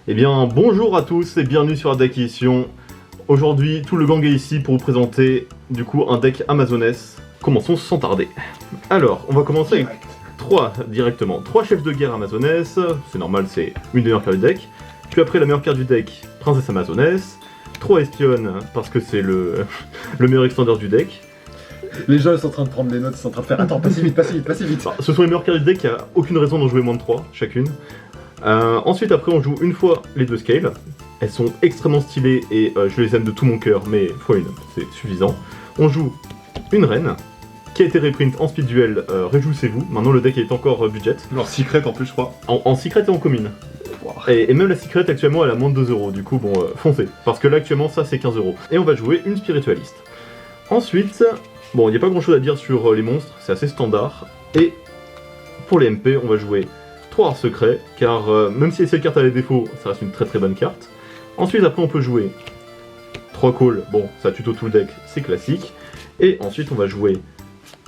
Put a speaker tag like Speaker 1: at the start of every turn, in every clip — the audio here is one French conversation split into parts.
Speaker 1: Eh bien, bonjour à tous et bienvenue sur Acquisition. Aujourd'hui, tout le gang est ici pour vous présenter, du coup, un deck Amazoness. Commençons sans tarder. Alors, on va commencer avec 3 directement. 3 chefs de guerre Amazoness, c'est normal, c'est une des meilleures cartes du deck. Puis après, la meilleure carte du deck, Princesse Amazoness. 3 espionnes, parce que c'est le meilleur extender du deck.
Speaker 2: Les gens ils sont en train de prendre des notes, ils sont en train de faire attends, passe vite.
Speaker 1: Enfin, ce sont les meilleures cartes du deck, il n'y a aucune raison d'en jouer moins de 3 chacune. Ensuite, après, on joue une fois les 2 scales. Elles sont extrêmement stylées et je les aime de tout mon cœur, mais x1, c'est suffisant. On joue une reine qui a été reprint en speed duel, réjouissez-vous. Maintenant, le deck est encore budget.
Speaker 2: Genre secret en plus, je crois.
Speaker 1: En secret et en commune. Wow. Et même la secret actuellement, elle a moins de 2€. Du coup, bon, foncez. Parce que là, actuellement, ça, c'est 15€. Et on va jouer une spiritualiste. Ensuite, bon, il n'y a pas grand chose à dire sur les monstres, c'est assez standard. Et pour les MP, on va jouer 3 arts secrets, car même si cette carte a des défauts, ça reste une très très bonne carte. Ensuite, après, on peut jouer 3 calls, bon, ça tuto tout le deck, c'est classique. Et ensuite, on va jouer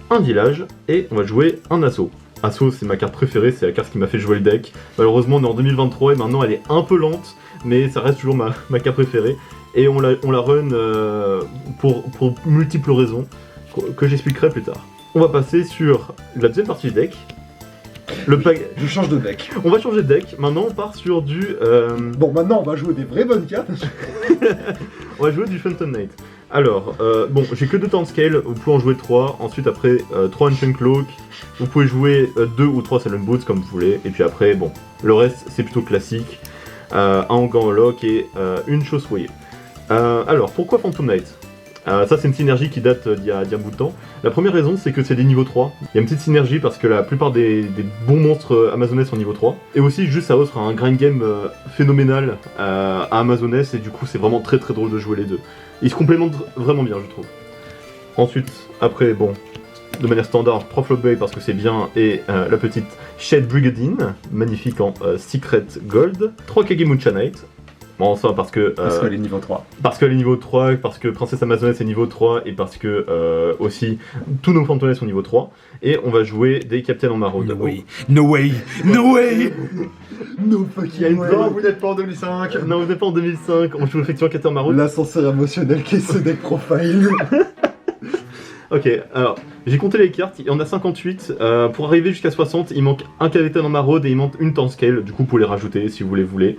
Speaker 1: un village et on va jouer un assaut. Assaut, c'est ma carte préférée, c'est la carte qui m'a fait jouer le deck. Malheureusement, on est en 2023 et maintenant elle est un peu lente, mais ça reste toujours ma carte préférée. Et on la run pour multiples raisons que j'expliquerai plus tard. On va passer sur la deuxième partie du deck.
Speaker 2: Je change de deck.
Speaker 1: On va changer de deck. Maintenant, on part sur du.
Speaker 2: Bon, maintenant, on va jouer des vraies bonnes cartes.
Speaker 1: On va jouer du Phantom Knight. Alors, bon, j'ai que 2 temps de scale. Vous pouvez en jouer 3. Ensuite, après, 3 Ancient Cloak. Vous pouvez jouer 2 ou 3 Salon Boots comme vous voulez. Et puis après, bon, le reste, c'est plutôt classique. Un Gant Lock et une chose soyée. Alors, pourquoi Phantom Knight? Ça, c'est une synergie qui date d'il y a un bout de temps. La première raison, c'est que c'est des niveaux 3. Il y a une petite synergie parce que la plupart des bons monstres Amazoness sont niveau 3. Et aussi, juste, ça offre un grind game phénoménal à Amazoness. Et du coup, c'est vraiment très très drôle de jouer les deux. Ils se complémentent vraiment bien, je trouve. Ensuite, après, bon, de manière standard, 3 Float Bay parce que c'est bien. Et la petite Shed Brigadine, magnifique en Secret Gold. 3 Kagemucha Knight. Bon, ça parce que.
Speaker 2: Parce qu'elle est niveau 3.
Speaker 1: Parce qu'elle est niveau 3, parce que Princesse Amazoness est niveau 3, et parce que aussi tous nos Phantomness sont niveau 3. Et on va jouer des Captains en maraude.
Speaker 3: No way, no way, no way.
Speaker 2: No fucking way.
Speaker 1: Non, vous n'êtes pas en 2005. Non, vous n'êtes pas en 2005. On joue effectivement Captains en maraude.
Speaker 2: L'ascenseur émotionnel qu'est ce deck profile.
Speaker 1: Ok, alors j'ai compté les cartes, il y en a 58. Pour arriver jusqu'à 60, il manque un Captain en maraude et il manque une temps scale. Du coup, vous pouvez les rajouter si vous voulez.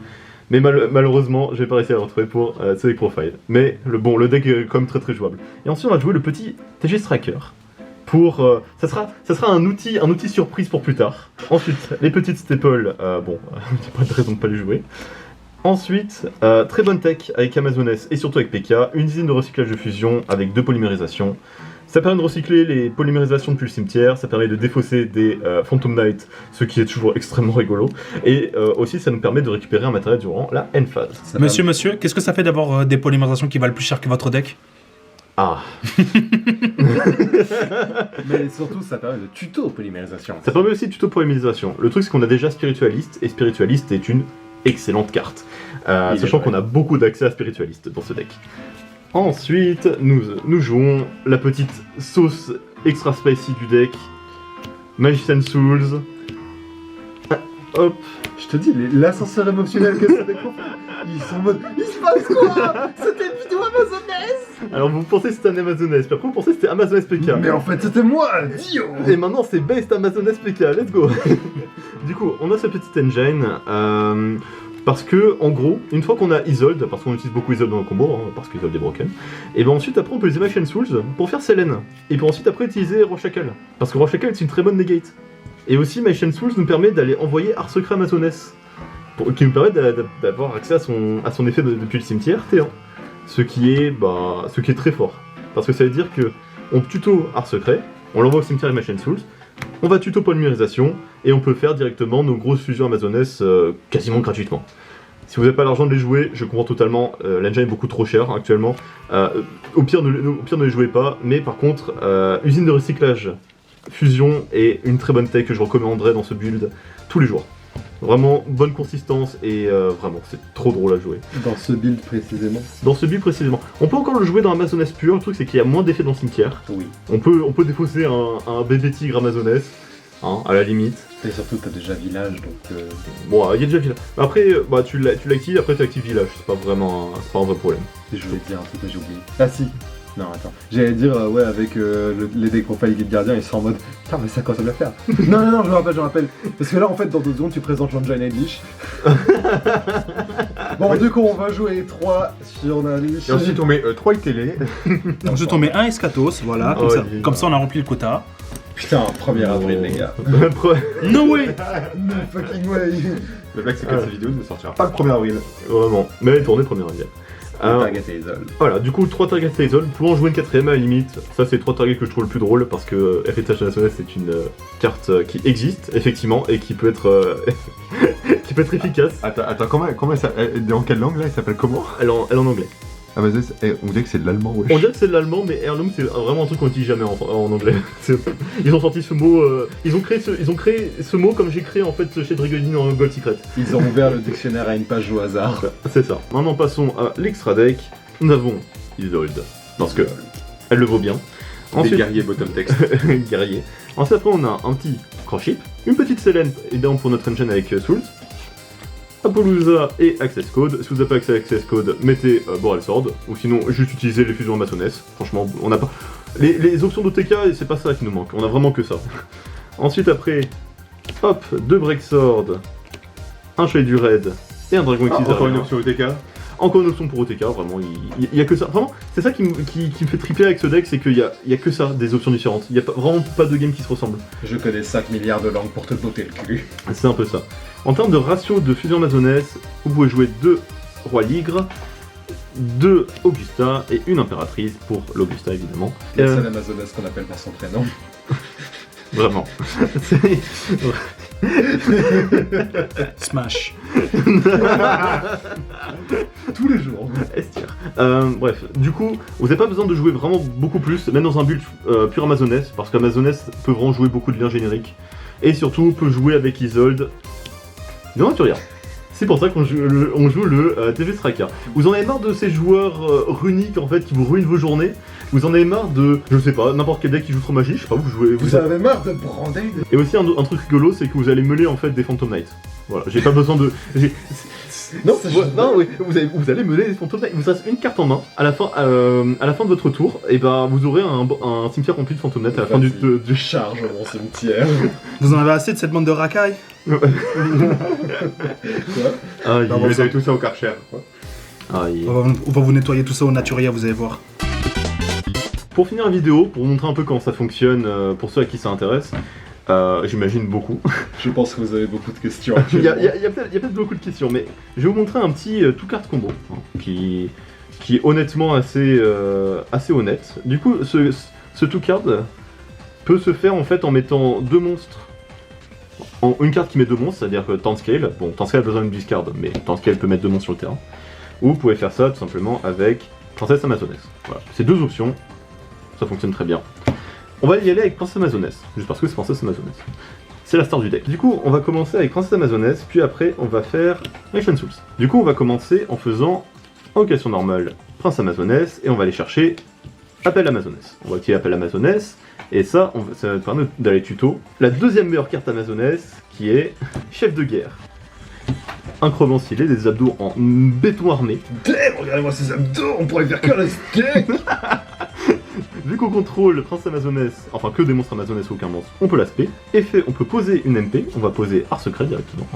Speaker 1: Mais malheureusement, je vais pas réussir à le retrouver pour ce deck profile. Mais le deck est quand même très très jouable. Et ensuite, on va jouer le petit TG Striker. Pour, ça sera un outil surprise pour plus tard. Ensuite, les petites staples, bon, j'ai pas de raison de pas les jouer. Ensuite, très bonne tech avec Amazoness et surtout avec PK, une usine de recyclage de fusion avec 2 polymérisations. Ça permet de recycler les polymérisations depuis le cimetière, ça permet de défausser des Phantom Knight, ce qui est toujours extrêmement rigolo. Et aussi, ça nous permet de récupérer un matériel durant la end phase.
Speaker 3: Monsieur, qu'est-ce que ça fait d'avoir des polymérisations qui valent plus cher que votre deck?
Speaker 1: Ah.
Speaker 2: Mais surtout, ça permet de tuto polymérisation.
Speaker 1: Ça permet aussi de tuto polymérisation. Le truc, c'est qu'on a déjà Spiritualiste, et Spiritualiste est une excellente carte. Sachant qu'on a beaucoup d'accès à Spiritualiste dans ce deck. Ensuite, nous jouons la petite sauce extra spicy du deck, Magician Souls. Hop.
Speaker 2: Je te dis, l'ascenseur émotionnel que ce deck profile, ils sont en mode, il se passe quoi? C'était une vidéo Amazoness.
Speaker 1: Alors vous pensez que c'était un Amazoness, puis après vous pensez que c'était Amazoness PK.
Speaker 2: Mais en fait, c'était moi, Dio.
Speaker 1: Et maintenant c'est Based Amazoness PK, let's go. Du coup, on a ce petit engine. Parce que, en gros, une fois qu'on a Isolde, parce qu'on utilise beaucoup Isolde dans le combo, hein, parce qu'Isolde est broken, et ben ensuite après on peut utiliser Magician Souls pour faire Selene. Et puis ensuite après utiliser Rochakel. Parce que Rochakel c'est une très bonne negate. Et aussi Magician Souls nous permet d'aller envoyer Art Secret Amazoness. Qui nous permet d'avoir accès à son effet depuis le cimetière T1. Ce qui est très fort. Parce que ça veut dire que on tuto Art Secret, on l'envoie au cimetière avec Magician Souls, on va tuto polymérisation et on peut faire directement nos grosses fusions Amazoness quasiment gratuitement. Si vous n'avez pas l'argent de les jouer, je comprends totalement, l'engine est beaucoup trop cher actuellement. Au pire, ne les jouez pas, mais par contre, usine de recyclage, fusion est une très bonne tech que je recommanderais dans ce build tous les jours. Vraiment bonne consistance et vraiment c'est trop drôle à jouer.
Speaker 2: Dans ce build précisément.
Speaker 1: Dans ce build précisément. On peut encore le jouer dans Amazoness pur, le truc c'est qu'il y a moins d'effets dans le cimetière.
Speaker 2: Oui.
Speaker 1: On peut défausser un bébé tigre Amazoness, hein, à la limite.
Speaker 2: Et surtout, t'as déjà village, donc...
Speaker 1: Bon, il y a déjà village. Après, bah, tu l'actives, après tu actives village. C'est pas vraiment c'est pas un vrai problème.
Speaker 2: Je voulais te dire un truc, mais j'ai oublié. Ah si. Non, attends. J'allais dire, ouais, avec les decks Profile Guide Gardien, ils sont en mode putain, mais ça, quoi ça doit faire. non, je me rappelle. Parce que là, en fait, dans 2 secondes, tu présentes l'Engine Edge. Bon, du coup, on va jouer 3 sur Nalish.
Speaker 4: Et ensuite on met 3 télé.
Speaker 3: Ensuite, on met un Escatos, voilà,
Speaker 1: Oh,
Speaker 3: comme ça on a rempli le quota.
Speaker 2: Putain, 1er avril, les gars.
Speaker 3: No way!
Speaker 2: No fucking way.
Speaker 4: Le blague c'est que cette vidéo ne sortira pas le 1er avril.
Speaker 1: Vraiment. Mais elle est tournée première avis.
Speaker 2: Target et Isol.
Speaker 1: Voilà, du coup 3 targets Isol, pour en jouer une 4ème à la limite, ça c'est 3 targets que je trouve le plus drôle parce que Héritage National c'est une carte qui existe effectivement et qui peut être qui peut être efficace.
Speaker 4: Attends, comment ça, dans quelle langue là? Il s'appelle comment?
Speaker 1: Elle est en anglais.
Speaker 4: Ah bah on dirait que c'est de l'allemand, wesh.
Speaker 1: On dirait que c'est de l'allemand, mais Heirloom c'est vraiment un truc qu'on utilise jamais en anglais. Ils ont sorti ce mot, ils ont créé ce mot comme j'ai créé en fait chez Dragonine en Gold Secret.
Speaker 2: Ils ont ouvert le dictionnaire à une page au hasard.
Speaker 1: C'est ça. Maintenant passons à l'extra deck. Nous avons Isolde, parce que elle le vaut bien.
Speaker 4: Des guerriers bottom text.
Speaker 1: Guerrier. Ensuite après on a un petit Crosship, une petite Selene évidemment pour notre engine avec Souls, Apollousa et Access Code. Si vous n'avez pas accès à Access Code, mettez Boral Sword, ou sinon juste utilisez les fusions Amazones. Franchement, on n'a pas... Les options d'OTK, c'est pas ça qui nous manque, on a vraiment que ça. Ensuite après, hop, 2 Break Sword, un Chevalier du Raid et un Dragon Exil.
Speaker 4: Encore une option OTK.
Speaker 1: Encore une option pour OTK, vraiment, il y a que ça. Vraiment, c'est ça qui me fait tripler avec ce deck, c'est qu'il y a que ça, des options différentes. Il y a vraiment pas de game qui se ressemblent.
Speaker 2: Je connais 5 milliards de langues pour te botter le cul.
Speaker 1: C'est un peu ça. En termes de ratio de fusion Amazones, vous pouvez jouer 2 Rois Ligres, 2 Augusta et une Impératrice pour l'Augusta évidemment.
Speaker 2: La seule Amazonaise qu'on appelle par son prénom.
Speaker 1: Vraiment.
Speaker 3: Smash.
Speaker 2: Tous les jours.
Speaker 1: Estir. Bref, du coup, vous n'avez pas besoin de jouer vraiment beaucoup plus, même dans un build pur Amazones, parce qu'Amazones peut vraiment jouer beaucoup de liens génériques. Et surtout, peut jouer avec Isolde. Non, tu regardes. C'est pour ça qu'on joue le TV Striker. Vous en avez marre de ces joueurs runiques en fait qui vous ruinent vos journées. Vous en avez marre de, je sais pas, n'importe quel deck qui joue trop magie. Je sais pas,
Speaker 2: Vous avez marre de brander.
Speaker 1: Et aussi un truc rigolo, c'est que vous allez mêler en fait des Phantom Knights. Voilà, j'ai pas besoin de.
Speaker 2: Non, c'est juste...
Speaker 1: Non, oui, vous allez mener des Phantom Knights. Il vous reste une carte en main. À la fin de votre tour, et ben vous aurez un cimetière rempli de Phantom Knights à la fin du.
Speaker 2: Charge mon cimetière.
Speaker 3: Vous en avez assez de cette bande de racailles?
Speaker 2: Quoi?
Speaker 1: Ah,
Speaker 4: Non, vous avez tout ça au Karcher, quoi.
Speaker 3: On va vous nettoyer tout ça au Naturia, vous allez voir.
Speaker 1: Pour finir la vidéo, pour vous montrer un peu comment ça fonctionne, pour ceux à qui ça intéresse, j'imagine beaucoup.
Speaker 2: Je pense que vous avez beaucoup de questions.
Speaker 1: Il y a peut-être beaucoup de questions, mais je vais vous montrer un petit tout carte combo hein, qui est honnêtement assez honnête. Du coup, ce tout card peut se faire en fait en mettant 2 monstres. Une carte qui met 2 monstres, c'est-à-dire que Tantscale, bon, Tantscale a besoin d'une discard, mais Tantscale peut mettre 2 monstres sur le terrain. Ou vous pouvez faire ça tout simplement avec Princesse Amazones. Voilà, c'est 2 options, ça fonctionne très bien. On va y aller avec Princesse Amazones, juste parce que c'est Princesse Amazones. C'est la star du deck. Du coup, on va commencer avec Princesse Amazones, puis après on va faire Ancient Souls. Du coup, on va commencer en faisant en question normale Prince Amazones, et on va aller chercher Appel Amazones. On va activer Appel Amazones, et ça va permettre d'aller tuto. La deuxième meilleure carte Amazones, qui est Chef de guerre. Incroyablement stylé, des abdos en béton armé.
Speaker 2: Damn, regardez-moi ces abdos, on pourrait faire que le steak.
Speaker 1: Vu qu'on contrôle Prince Amazones, enfin que des monstres Amazones ou aucun monstre, on peut l'aspect. Effet, on peut poser une MP, on va poser Art Secret directement.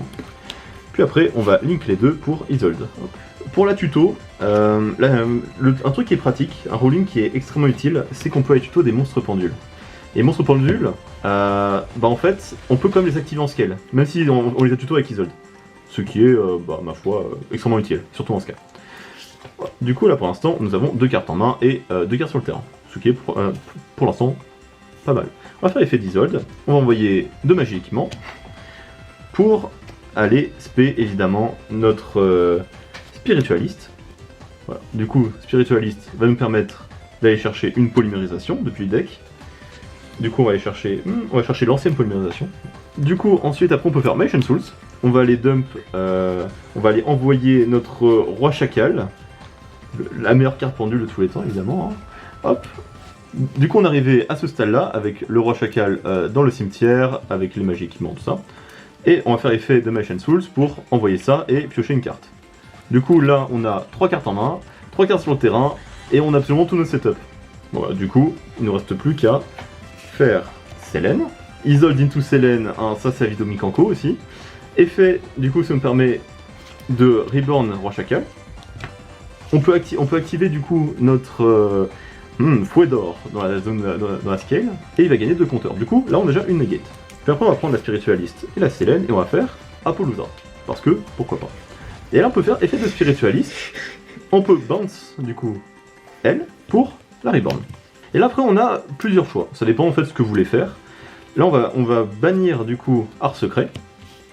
Speaker 1: Puis après, on va link les deux pour Isolde. Pour la tuto, un truc qui est pratique, un rolling qui est extrêmement utile, c'est qu'on peut aller tuto des monstres pendules. Et les monstres pendules, en fait, on peut quand même les activer en scale, même si on les a tuto avec Isolde. Ce qui est, ma foi, extrêmement utile, surtout en scale. Voilà. Du coup, là pour l'instant, nous avons 2 cartes en main et 2 cartes sur le terrain. Ce qui est pour l'instant pas mal. On va faire l'effet d'Isolde, on va envoyer 2 magies équipements pour aller spé évidemment notre spiritualiste. Voilà. Du coup, spiritualiste va nous permettre d'aller chercher une polymérisation depuis le deck. Du coup, on va aller chercher, l'ancienne polymérisation. Du coup, ensuite, après, on peut faire Ancient Souls. On va aller dump, on va aller envoyer notre roi chacal, la meilleure carte pendule de tous les temps, évidemment. Hein. Hop. Du coup, on est arrivé à ce stade-là avec le roi chacal dans le cimetière, avec les magies équipements, tout ça. Et on va faire effet de Mage and Souls pour envoyer ça et piocher une carte. Du coup, là, on a 3 cartes en main, 3 cartes sur le terrain, et on a absolument tous nos setups. Voilà, du coup, il ne nous reste plus qu'à faire Selene. Isolde into Selene, ça c'est Avido Mikanko aussi. Effet, du coup, ça nous permet de Reborn Roi Chacal. On peut activer du coup notre fouet d'or dans la zone dans la scale, et il va gagner 2 compteurs. Du coup, là on a déjà une negate. Puis après on va prendre la spiritualiste et la Selene, et on va faire Apollousa. Parce que, pourquoi pas. Et là on peut faire effet de spiritualiste, on peut bounce du coup elle pour la Reborn. Et là après on a plusieurs choix, ça dépend en fait de ce que vous voulez faire. Là on va bannir du coup Art Secret,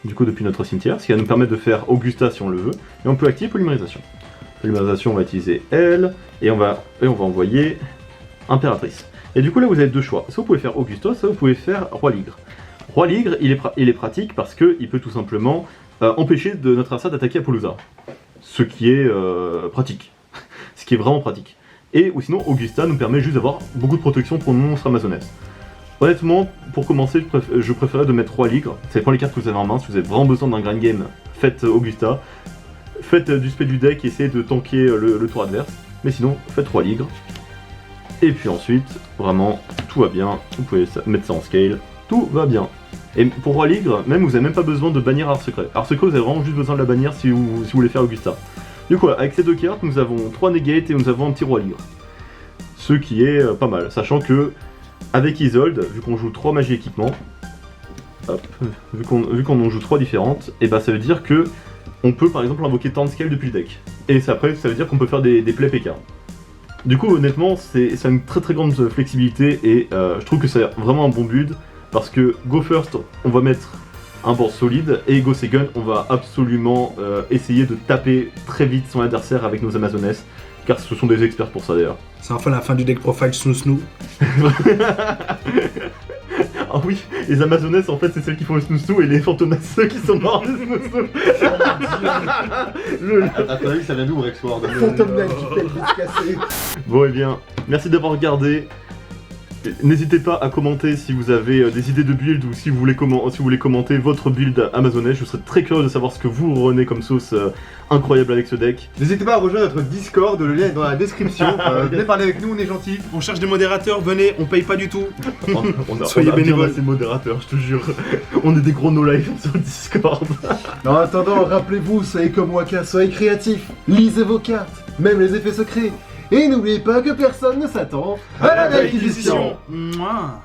Speaker 1: du coup depuis notre cimetière, ce qui va nous permettre de faire Augusta si on le veut, et on peut activer Polymérisation. Polymérisation, on va utiliser elle, et on va envoyer Impératrice. Et du coup là vous avez 2 choix, soit vous pouvez faire Augusta, soit vous pouvez faire Roi Ligre. Roi Ligre, il est pratique parce qu'il peut tout simplement empêcher de notre adversaire d'attaquer Apollousa. Ce qui est pratique. Ce qui est vraiment pratique. Et ou sinon Augusta nous permet juste d'avoir beaucoup de protection pour nos monstres amazonès. Honnêtement, pour commencer, je préférais de mettre Roi Ligre. Ça dépend les cartes que vous avez en main. Si vous avez vraiment besoin d'un grand game, faites Augusta. Faites du spé du deck et essayez de tanker le tour adverse. Mais sinon, faites Roi Ligre. Et puis ensuite, vraiment, tout va bien. Vous pouvez mettre ça en scale. Tout va bien. Et pour Roi Ligre, même vous n'avez même pas besoin de bannir Art Secret. Art Secret, vous avez vraiment juste besoin de la bannir si vous voulez faire Augusta. Du coup, avec ces 2 cartes, nous avons 3 negates et nous avons un petit Roi Ligre. Ce qui est pas mal, sachant que avec Isolde, vu qu'on joue 3 magies équipements, hop, vu qu'on en joue 3 différentes, et bah ça veut dire que on peut par exemple invoquer tant de scale depuis le deck. Et après, ça veut dire qu'on peut faire des plays PK. Du coup, honnêtement, ça a une très très grande flexibilité et je trouve que c'est vraiment un bon build parce que Go First, on va mettre un board solide et Go Second, on va absolument essayer de taper très vite son adversaire avec nos Amazonesses car ce sont des experts pour ça d'ailleurs.
Speaker 3: C'est enfin la fin du deck profile Snoo Snoo.
Speaker 1: Ah oui, les Amazonesses en fait c'est celles qui font le snoo et les Fantomas ceux qui sont morts le snoo.
Speaker 4: À ton avis, ça vient d'où Rexward?
Speaker 2: Phantom Knight, tu fais le but cassé.
Speaker 1: Bon et bien, merci d'avoir regardé. N'hésitez pas à commenter si vous avez des idées de build ou si vous voulez commenter votre build amazonais. Je serais très curieux de savoir ce que vous renez comme sauce incroyable avec ce deck.
Speaker 4: N'hésitez pas à rejoindre notre Discord, le lien est dans la description. Venez parler avec nous, on est gentils.
Speaker 3: On cherche des modérateurs, venez, on paye pas du tout.
Speaker 1: on
Speaker 3: Soyez
Speaker 1: a bien
Speaker 3: bénévoles.
Speaker 1: assez modérateurs, je te jure. On est des gros no-life sur le Discord.
Speaker 2: En attendant, rappelez-vous, soyez comme Waka, soyez créatifs, lisez vos cartes, même les effets secrets. Et n'oubliez pas que personne ne s'attend à la acquisition.
Speaker 3: Mouah.